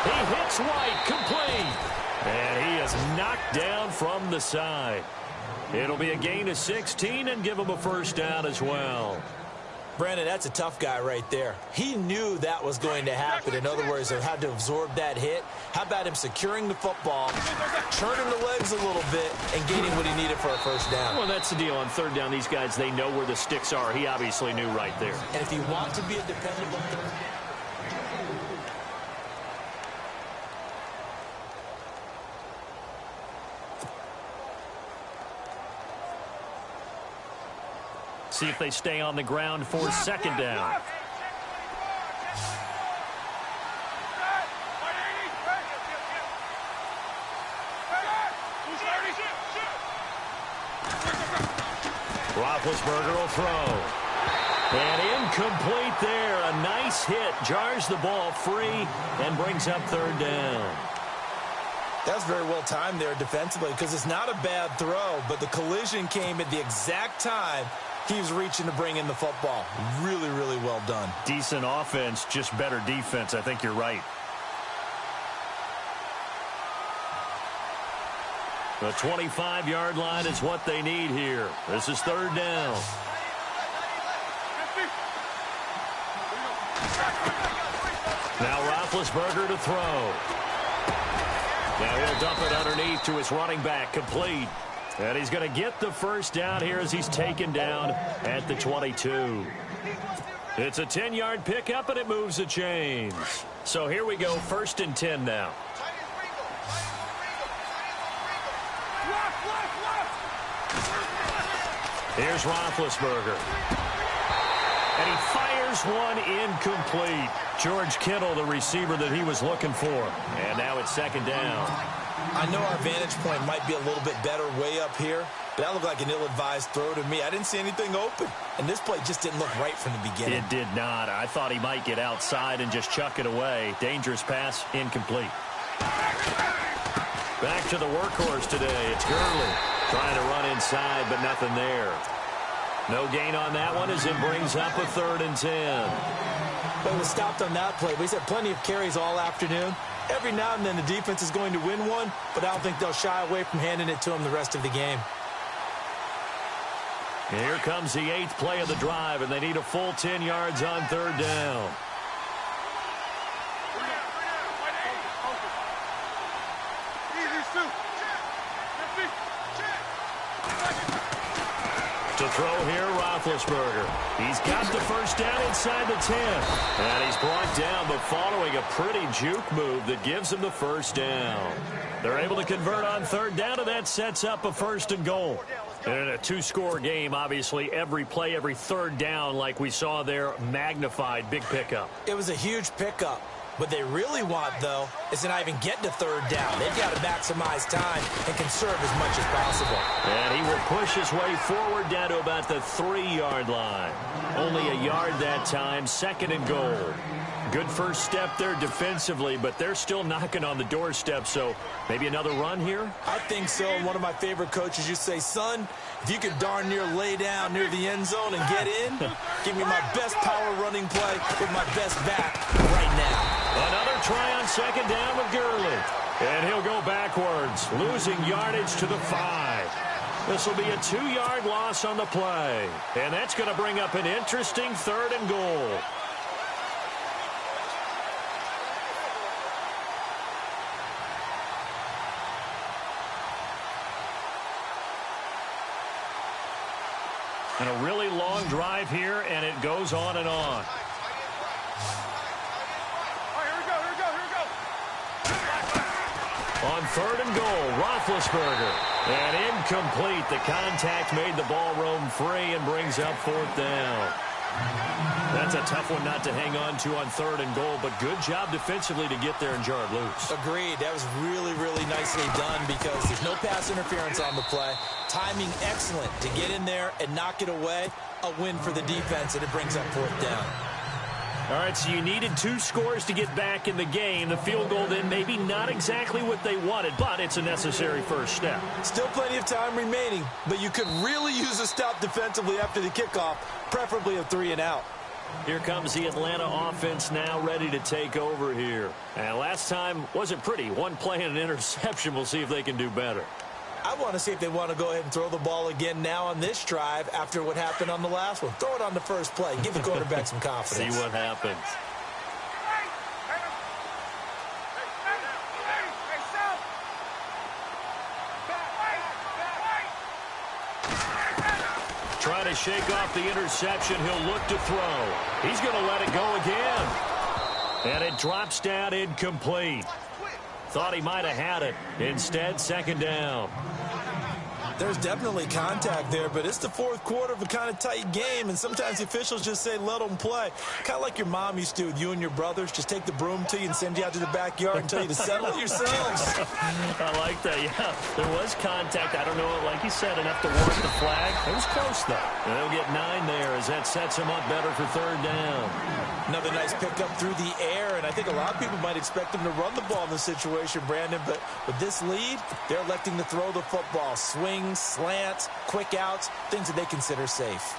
He hits White, complete. And he is knocked down from the side. It'll be a gain of 16 and give him a 1st down as well. Brandon, that's a tough guy right there. He knew that was going to happen. In other words, he had to absorb that hit. How about him securing the football, turning the legs a little bit, and gaining what he needed for a 1st down? Well, that's the deal. On 3rd down, these guys, they know where the sticks are. He obviously knew right there. And if you want to be a dependable third. See if they stay on the ground for 2nd down. Roethlisberger will throw. And incomplete there. A nice hit. Jars the ball free and brings up 3rd down. That's very well timed there defensively because it's not a bad throw, but the collision came at the exact time he was reaching to bring in the football. Really, really well done. Decent offense, just better defense. I think you're right. The 25-yard line is what they need here. This is third down. Now Roethlisberger to throw. Now he'll dump it underneath to his running back, complete. And he's going to get the first down here as he's taken down at the 22. It's a 10-yard pickup, and it moves the chains. So here we go, 1st and 10 now. Here's Roethlisberger. And he fires one incomplete. George Kittle, the receiver that he was looking for. And now it's 2nd down. I know our vantage point might be a little bit better way up here, but that looked like an ill-advised throw to me. I didn't see anything open, and this play just didn't look right from the beginning. It did not. I thought he might get outside and just chuck it away. Dangerous pass, incomplete. Back to the workhorse today. It's Gurley trying to run inside, but nothing there. No gain on that one as it brings up a 3rd and 10. But it was stopped on that play. But he's had plenty of carries all afternoon. Every now and then the defense is going to win one, but I don't think they'll shy away from handing it to him the rest of the game. Here comes the 8th play of the drive, and they need a full 10 yards on 3rd down. To throw here, Roethlisberger. He's got the first down inside the 10. And he's brought down, but following a pretty juke move that gives him the first down. They're able to convert on 3rd down, and that sets up a 1st and goal. And in a 2-score game, obviously, every play, every 3rd down, like we saw there, magnified. Big pickup. It was a huge pickup. What they really want, though, is to not even get to 3rd down. They've got to maximize time and conserve as much as possible. And he will push his way forward down to about the 3-yard line. Only a yard that time, 2nd and goal. Good first step there defensively, but they're still knocking on the doorstep, so maybe another run here? I think so. One of my favorite coaches used to say, son, if you could darn near lay down near the end zone and get in, give me my best power running play with my best back right now. Another try on 2nd down with Gurley. And he'll go backwards, losing yardage to the 5. This will be a 2-yard loss on the play. And that's going to bring up an interesting 3rd and goal. And a really long drive here, and it goes on and on. On 3rd and goal, Roethlisberger. And incomplete. The contact made the ball roam free and brings up 4th down. That's a tough one not to hang on to on 3rd and goal, but good job defensively to get there and jar it loose. Agreed. That was really, really nicely done because there's no pass interference on the play. Timing excellent to get in there and knock it away. A win for the defense, and it brings up 4th down. All right, so you needed 2 scores to get back in the game. The field goal then maybe not exactly what they wanted, but it's a necessary first step. Still plenty of time remaining, but you could really use a stop defensively after the kickoff, preferably a 3 and out. Here comes the Atlanta offense now ready to take over here. And last time wasn't pretty. One play and an interception. We'll see if they can do better. I want to see if they want to go ahead and throw the ball again now on this drive after what happened on the last one. Throw it on the first play. Give the quarterback some confidence. See what happens. Trying to shake off the interception. He'll look to throw. He's going to let it go again. And it drops down incomplete. Thought he might have had it. Instead, 2nd down. There's definitely contact there, but it's the 4th quarter of a kind of tight game, and sometimes the officials just say let them play. Kind of like your mom used to with you and your brothers. Just take the broom to you and send you out to the backyard and tell you to settle it yourselves. I like that, yeah. There was contact. I don't know, like you said, enough to warrant the flag. It was close, though. And they'll get 9 there as that sets him up better for 3rd down. Another nice pickup through the air, and I think a lot of people might expect them to run the ball in this situation, Brandon, but with this lead, they're electing to throw the football. Swings, slants, quick outs, things that they consider safe.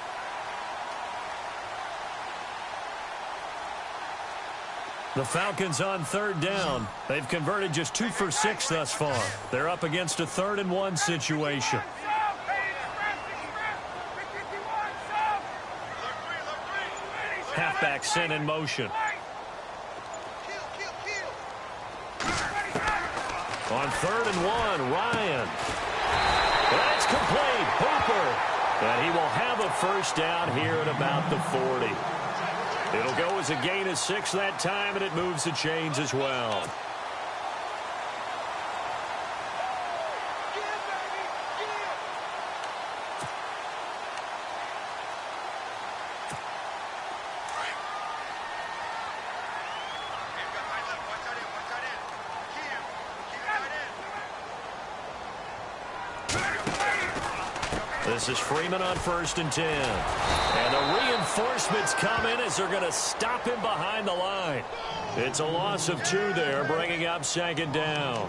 The Falcons on third down. They've converted just 2 for 6 thus far. They're up against a 3rd-and-1 situation. Halfback sent in motion. On 3rd-and-1, Ryan. That's complete. Hooper. And he will have a first down here at about the 40. It'll go as a gain of 6 that time, and it moves the chains as well. This is Freeman on 1st and 10. And the reinforcements come in as they're going to stop him behind the line. It's a loss of 2 there, bringing up 2nd down.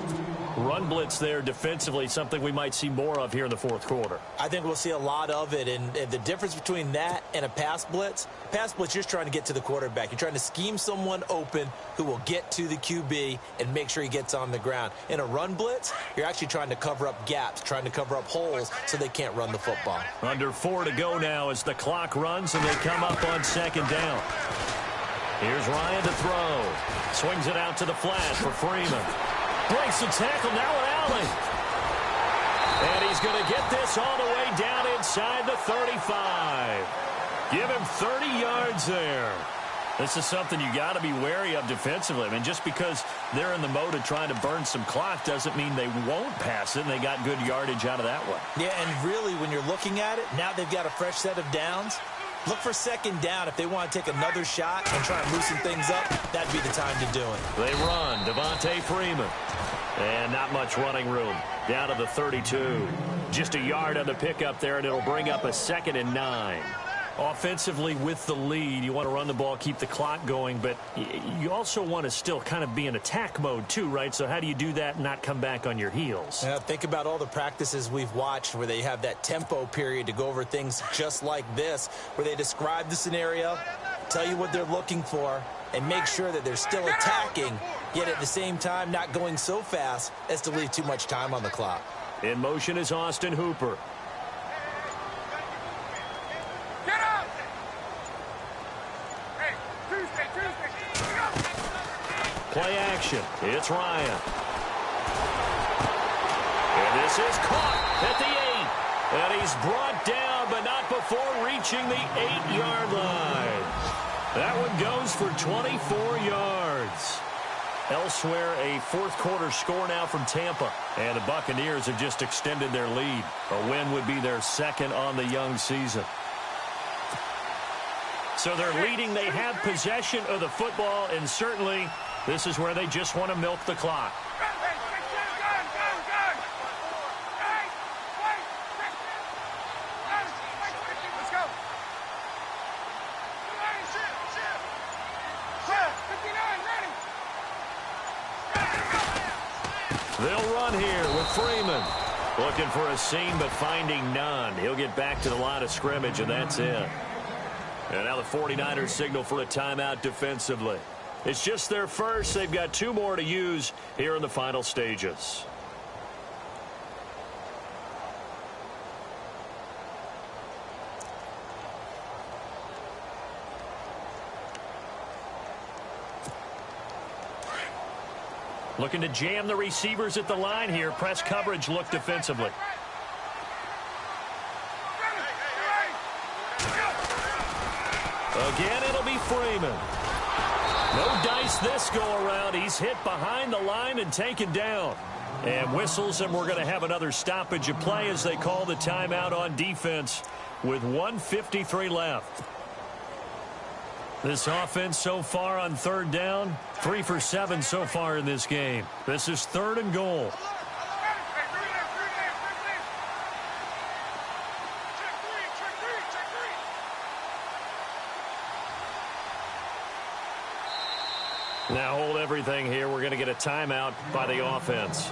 Run blitz there defensively, something we might see more of here in the 4th quarter. I think we'll see a lot of it, and the difference between that and a pass blitz, you're just trying to get to the quarterback. You're trying to scheme someone open who will get to the QB and make sure he gets on the ground. In a run blitz, you're actually trying to cover up gaps, trying to cover up holes so they can't run the football. Under 4 to go now as the clock runs and they come up on 2nd down. Here's Ryan to throw. Swings it out to the flat for Freeman. Breaks the tackle, now an alley. And he's going to get this all the way down inside the 35. Give him 30 yards there. This is something you got to be wary of defensively. I mean, just because they're in the mode of trying to burn some clock doesn't mean they won't pass it, and they got good yardage out of that one. Yeah, and really, when you're looking at it, now they've got a fresh set of downs. Look for 2nd down. If they want to take another shot and try and loosen things up, that'd be the time to do it. They run. Devontae Freeman. And not much running room. Down to the 32. Just a yard on the pickup there, and it'll bring up a 2nd and 9. Offensively with the lead, you want to run the ball, keep the clock going, but you also want to still kind of be in attack mode too, right? So how do you do that and not come back on your heels? Think about all the practices we've watched where they have that tempo period to go over things just like this, where they describe the scenario, tell you what they're looking for, and make sure that they're still attacking, yet at the same time not going so fast as to leave too much time on the clock. In motion is Austin Hooper. Play action. It's Ryan. And this is caught at the 8. And he's brought down, but not before reaching the 8-yard line. That one goes for 24 yards. Elsewhere, a 4th quarter score now from Tampa. And the Buccaneers have just extended their lead. A win would be their 2nd on the young season. So they're leading. They have possession of the football, and certainly this is where they just want to milk the clock. They'll run here with Freeman. Looking for a seam, but finding none. He'll get back to the line of scrimmage, and that's it. And now the 49ers signal for a timeout defensively. It's just their first. They've got 2 more to use here in the final stages. Looking to jam the receivers at the line here. Press coverage look defensively. Again, it'll be Freeman. No dice this go-around. He's hit behind the line and taken down. And whistles, and we're going to have another stoppage of play as they call the timeout on defense with 1:53 left. This offense so far on 3rd down, 3 for 7 so far in this game. This is 3rd and goal. Now hold everything here. We're going to get a timeout by the offense.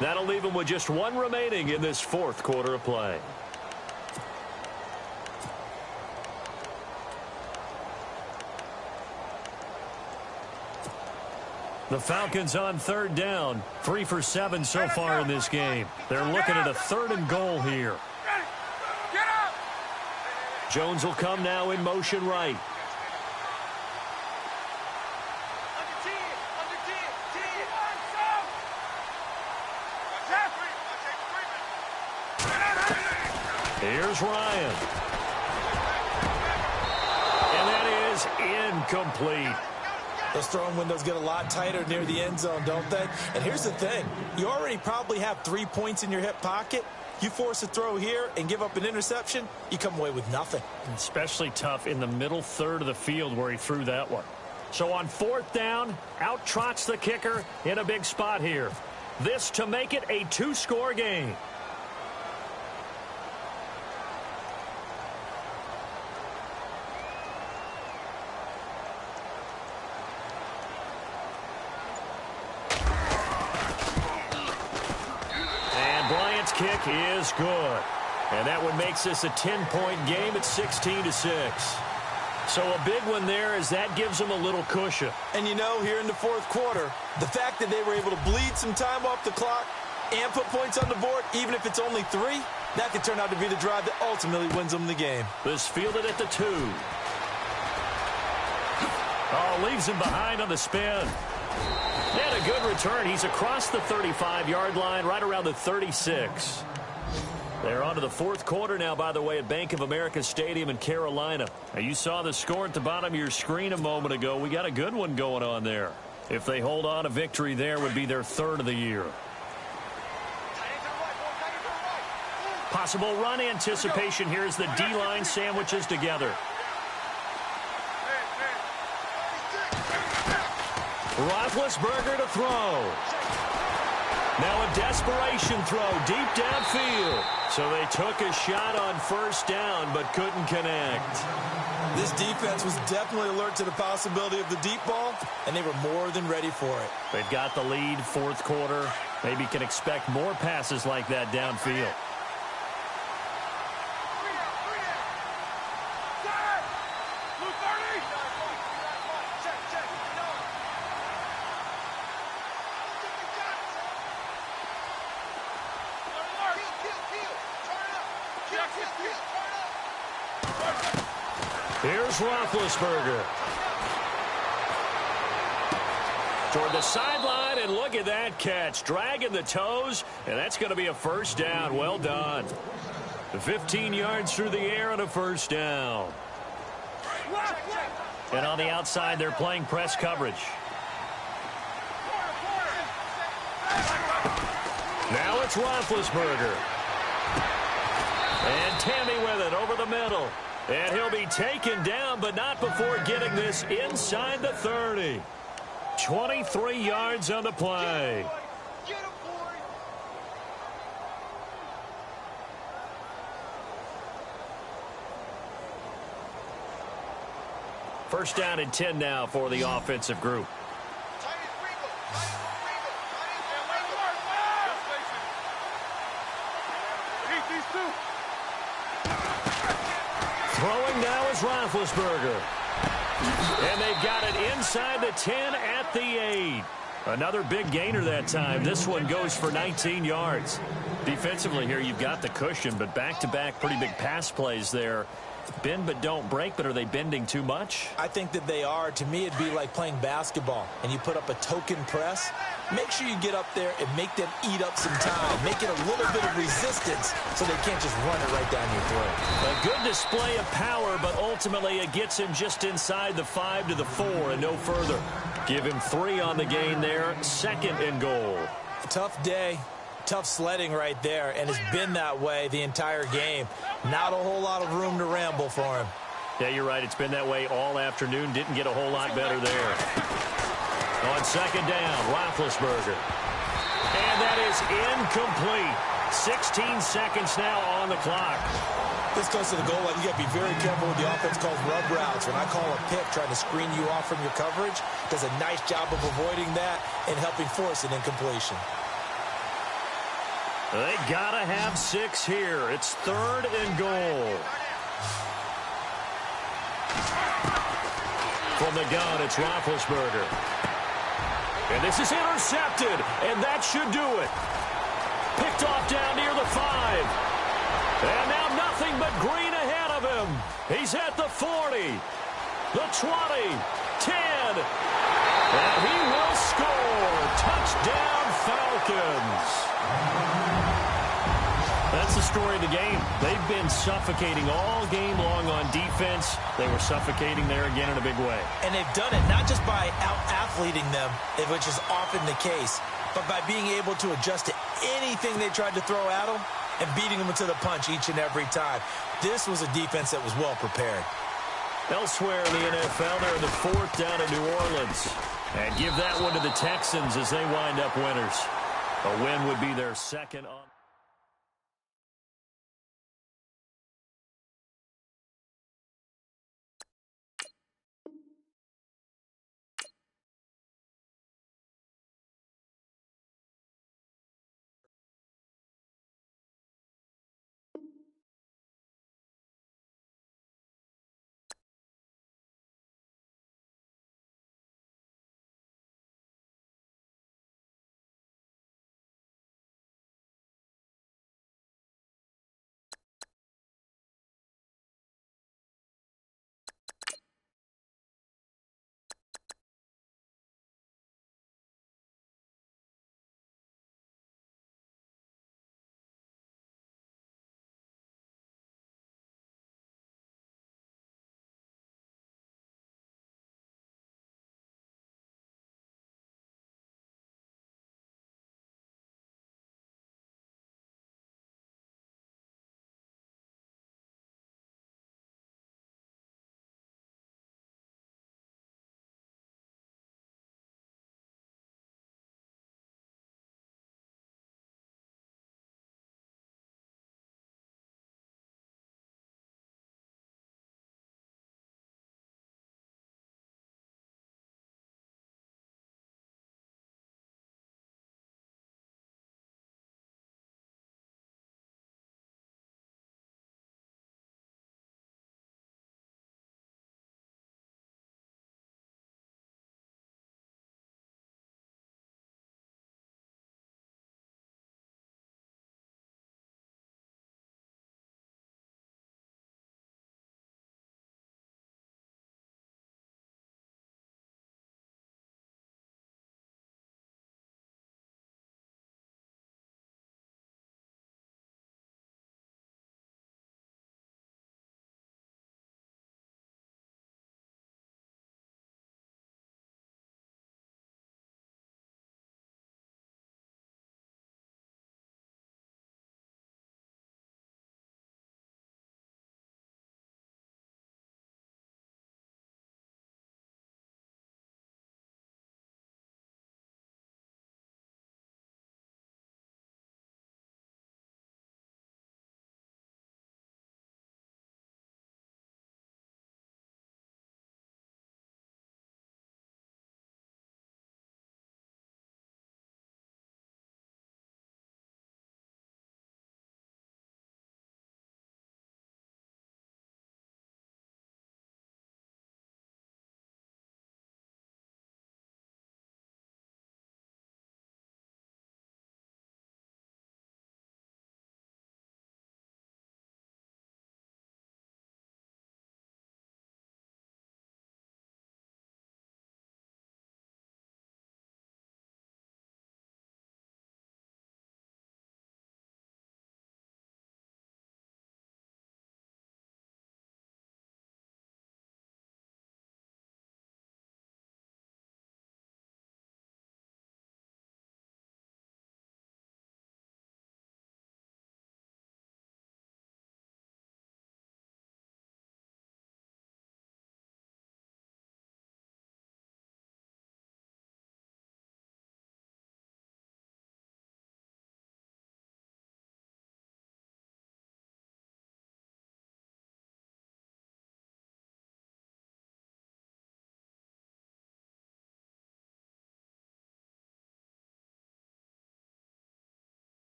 That'll leave them with just 1 remaining in this 4th quarter of play. The Falcons on third down, 3 for 7 so far in this game. They're looking at a 3rd and goal here. Jones will come now in motion right. Here's Ryan. And that is incomplete. Those throwing windows get a lot tighter near the end zone, don't they? And here's the thing. You already probably have 3 points in your hip pocket. You force a throw here and give up an interception, you come away with nothing. Especially tough in the middle third of the field where he threw that one. So on 4th down, out trots the kicker in a big spot here. This to make it a 2-score game. Kick is good. And that one makes this a 10-point game at 16-6. So a big one there as that gives them a little cushion. And you know, here in the 4th quarter, the fact that they were able to bleed some time off the clock and put points on the board, even if it's only 3, that could turn out to be the drive that ultimately wins them the game. This fielded at the 2. Oh, leaves him behind on the spin. And a good return. He's across the 35-yard line, right around the 36. They're on to the 4th quarter now, by the way, at Bank of America Stadium in Carolina. Now, you saw the score at the bottom of your screen a moment ago. We got a good one going on there. If they hold on, a victory there would be their 3rd of the year. Possible run anticipation here as the D-line sandwiches together. Roethlisberger to throw. Now a desperation throw deep downfield. So they took a shot on 1st down but couldn't connect. This defense was definitely alert to the possibility of the deep ball, and they were more than ready for it. They've got the lead, 4th quarter. Maybe can expect more passes like that downfield. Here's Roethlisberger. Toward the sideline, and look at that catch. Dragging the toes, and that's going to be a 1st down. Well done. 15 yards through the air and a 1st down. And on the outside, they're playing press coverage. Now it's Roethlisberger. And Tammy with it over the middle. And he'll be taken down, but not before getting this inside the 30. 23 yards on the play. First down and 10 now for the offensive group. Throwing now is Roethlisberger. And they've got it inside the 10 at the 8. Another big gainer that time. This one goes for 19 yards. Defensively here, you've got the cushion, but back-to-back pretty big pass plays there. Bend but don't break, but are they bending too much? I think that they are. To me, it'd be like playing basketball, and you put up a token press. Make sure you get up there and make them eat up some time. Make it a little bit of resistance so they can't just run it right down your throat. A good display of power, but ultimately it gets him just inside the 5 to the 4 and no further. Give him 3 on the gain there. 2nd and goal. Tough day. Tough sledding right there, and it's been that way the entire game. Not a whole lot of room to ramble for him. Yeah, you're right. It's been that way all afternoon. Didn't get a whole lot better there. On 2nd down, Roethlisberger. And that is incomplete. 16 seconds now on the clock. This close to the goal line, you got to be very careful with the offense calls rub routes. When I call a pick trying to screen you off from your coverage, does a nice job of avoiding that and helping force an incompletion. They got to have 6 here. It's 3rd and goal. From the gun, it's Roethlisberger. And this is intercepted, and that should do it. Picked off down near the 5. And now nothing but green ahead of him. He's at the 40, the 20, 10. And he will score. Touchdown, Falcons. That's the story of the game. They've been suffocating all game long on defense. They were suffocating there again in a big way. And they've done it not just by out-athleting them, which is often the case, but by being able to adjust to anything they tried to throw at them and beating them to the punch each and every time. This was a defense that was well prepared. Elsewhere in the NFL, they're in the 4th down in New Orleans. And give that one to the Texans as they wind up winners. A win would be their second on.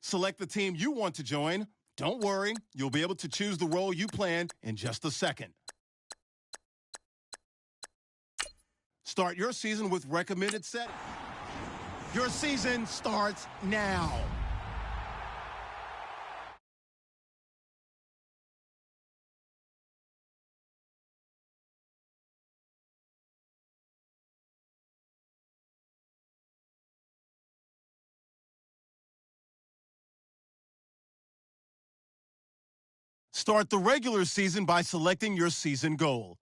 Select the team you want to join. Don't worry, you'll be able to choose the role you plan in just a second. Start your season with recommended settings. Your season starts now. Start the regular season by selecting your season goal.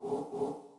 you.